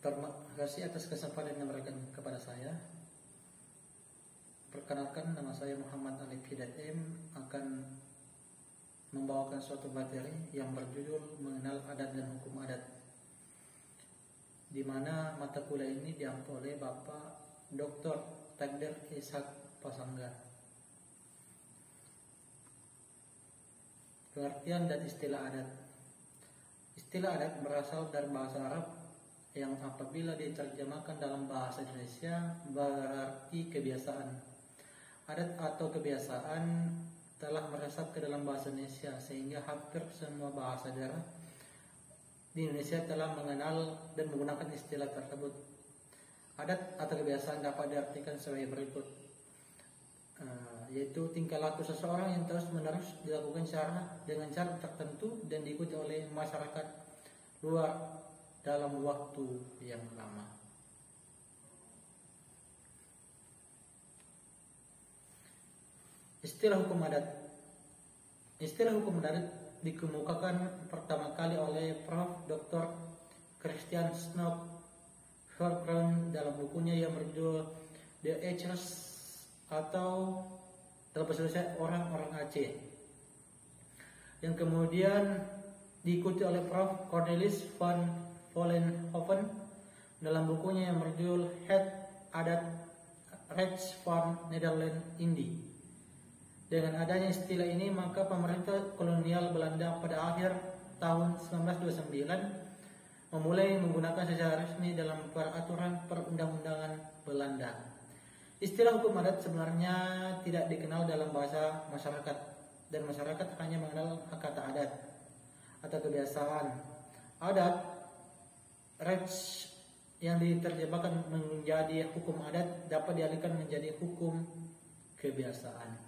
Terima kasih atas kesempatan yang diberikan kepada saya. Perkenalkan, nama saya Muhammad Alif Hidayat M, akan membawakan suatu materi yang berjudul Mengenal Adat dan Hukum Adat, di mana mata kuliah ini diampu oleh Bapak Dr. Takdir Ishak Pasangga. Pengertian dan istilah adat. Istilah adat berasal dari bahasa Arab yang apabila diterjemahkan dalam bahasa Indonesia berarti kebiasaan. Adat atau kebiasaan telah meresap ke dalam bahasa Indonesia sehingga hampir semua bahasa daerah di Indonesia telah mengenal dan menggunakan istilah tersebut. Adat atau kebiasaan dapat diartikan sebagai berikut, yaitu tingkah laku seseorang yang terus-menerus dilakukan dengan cara tertentu dan diikuti oleh masyarakat luar dalam waktu yang lama. Istilah hukum adat. Istilah hukum adat dikemukakan pertama kali oleh Prof. Dr. Christian Snook Verkron dalam bukunya yang berjudul The Acers, atau dalam bahasa Indonesia orang-orang Aceh, yang kemudian diikuti oleh Prof. Cornelis van Vollenhoven dalam bukunya yang berjudul Het Adat Rechts van Nederland Indie. Dengan adanya istilah ini, maka pemerintah kolonial Belanda pada akhir tahun 1929 memulai menggunakan secara resmi dalam peraturan perundang-undangan Belanda. Istilah hukum adat sebenarnya tidak dikenal dalam bahasa masyarakat, dan masyarakat hanya mengenal kata adat atau kebiasaan. Adat Rechts yang diterjemahkan menjadi hukum adat dapat dialihkan menjadi hukum kebiasaan.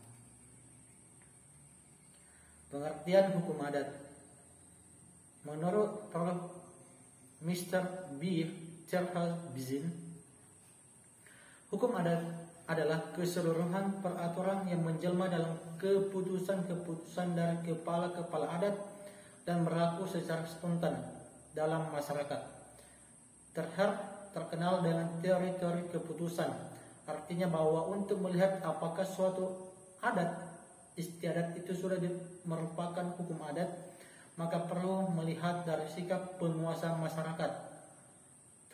Pengertian hukum adat. Menurut Prof. Mr. B. Charles Bizin, hukum adat adalah keseluruhan peraturan yang menjelma dalam keputusan-keputusan dari kepala-kepala adat dan berlaku secara spontan dalam masyarakat. Terkenal dengan teori-teori keputusan, artinya bahwa untuk melihat apakah suatu adat istiadat itu sudah merupakan hukum adat, maka perlu melihat dari sikap penguasa masyarakat.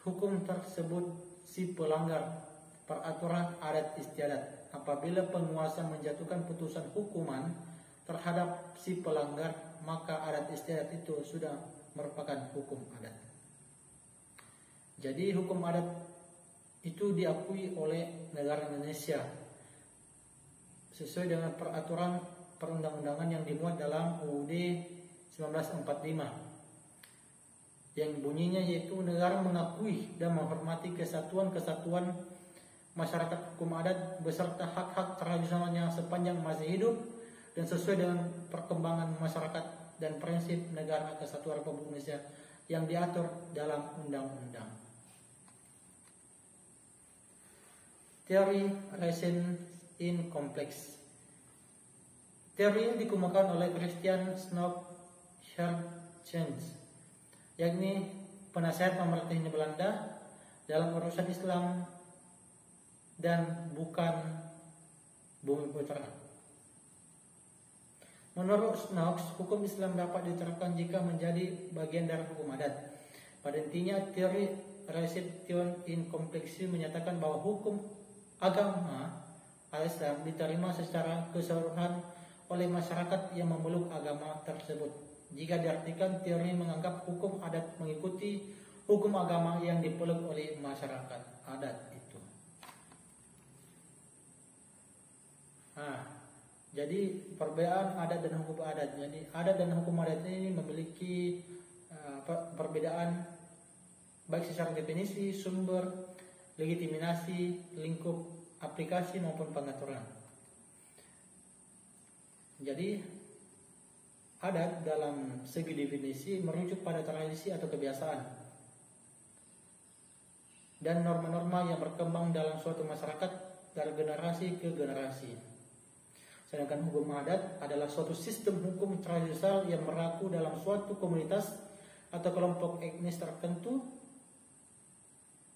Hukum tersebut si pelanggar peraturan adat istiadat. Apabila penguasa menjatuhkan putusan hukuman terhadap si pelanggar, maka adat istiadat itu sudah merupakan hukum adat. Jadi hukum adat itu diakui oleh negara Indonesia sesuai dengan peraturan perundang-undangan yang dimuat dalam UUD 1945, yang bunyinya yaitu negara mengakui dan menghormati kesatuan-kesatuan masyarakat hukum adat beserta hak-hak tradisionalnya sepanjang masih hidup dan sesuai dengan perkembangan masyarakat dan prinsip negara kesatuan Republik Indonesia yang diatur dalam undang-undang. Teori Reason in Complex. Teori ini dikemukakan oleh Christian Snook Hertzens, yakni penasihat pemerintah Belanda dalam urusan Islam dan bukan bumi putra. Menurut Snook, hukum Islam dapat diterapkan jika menjadi bagian dari hukum adat. Pada intinya, teori Reception in Complexity menyatakan bahwa hukum agama Islam diterima secara keseluruhan oleh masyarakat yang memeluk agama tersebut. Jika diartikan, teori menganggap hukum adat mengikuti hukum agama yang dipeluk oleh masyarakat adat itu. Jadi perbedaan adat dan hukum adat. Jadi adat dan hukum adat ini memiliki perbedaan baik secara definisi, sumber, legitimasi, lingkup aplikasi maupun pengaturan. Jadi adat dalam segi definisi merujuk pada tradisi atau kebiasaan dan norma-norma yang berkembang dalam suatu masyarakat dari generasi ke generasi. Sedangkan hukum adat adalah suatu sistem hukum tradisional yang berlaku dalam suatu komunitas atau kelompok etnis tertentu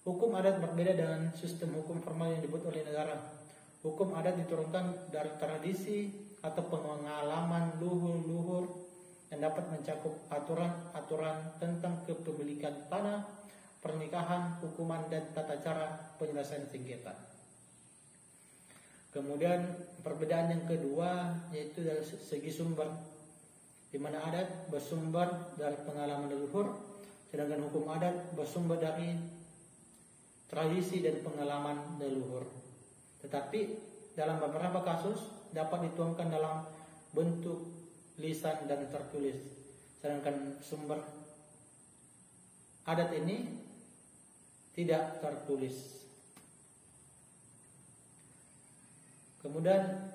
Hukum adat berbeda dengan sistem hukum formal yang dibuat oleh negara. Hukum adat diturunkan dari tradisi atau pengalaman luhur-luhur yang dapat mencakup aturan-aturan tentang kepemilikan tanah, pernikahan, hukuman, dan tata cara penyelesaian sengketa. Kemudian perbedaan yang kedua yaitu dari segi sumber, di mana adat bersumber dari pengalaman leluhur, sedangkan hukum adat bersumber dari tradisi dan pengalaman leluhur. Tetapi dalam beberapa kasus dapat dituangkan dalam bentuk lisan dan tertulis, sedangkan sumber adat ini tidak tertulis. Kemudian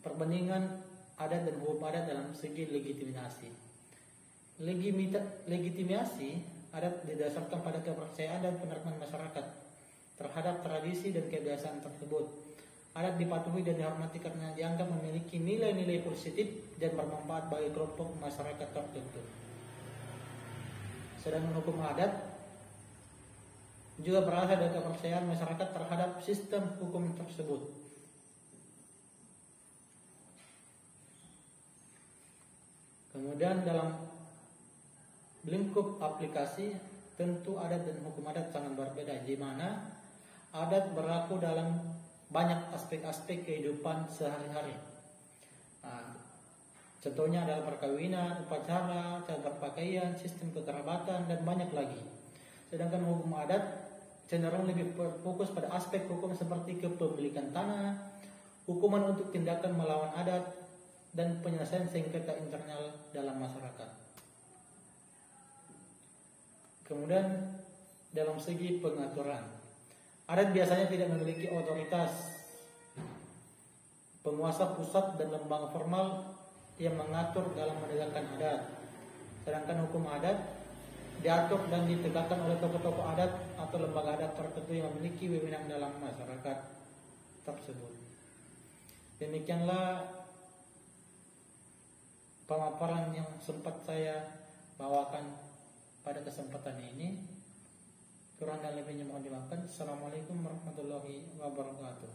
perbandingan adat dan hukum adat dalam segi legitimasi. Legitimasi adat didasarkan pada kepercayaan dan penerapan masyarakat terhadap tradisi dan kebiasaan tersebut. Adat dipatuhi dan dihormati karena dianggap memiliki nilai-nilai positif dan bermanfaat bagi kelompok masyarakat tertentu. Sedangkan hukum adat juga berasal dari kepercayaan masyarakat terhadap sistem hukum tersebut. Kemudian dalam lingkup aplikasi, tentu adat dan hukum adat sangat berbeda, di mana adat berlaku dalam banyak aspek-aspek kehidupan sehari-hari. Contohnya adalah perkawinan, upacara, cara berpakaian, sistem kekerabatan, dan banyak lagi. Sedangkan hukum adat cenderung lebih berfokus pada aspek hukum seperti kepemilikan tanah, hukuman untuk tindakan melawan adat, dan penyelesaian sengketa internal dalam masyarakat. Kemudian dalam segi pengaturan, adat biasanya tidak memiliki otoritas penguasa pusat dan lembaga formal yang mengatur dalam menegakkan adat. Sedangkan hukum adat diatur dan ditegakkan oleh tokoh-tokoh adat atau lembaga adat tertentu yang memiliki wewenang dalam masyarakat tersebut. Demikianlah pemaparan yang sempat saya bawakan pada kesempatan ini. Kurang dan lebihnya mohon dimaafkan. Assalamualaikum warahmatullahi wabarakatuh.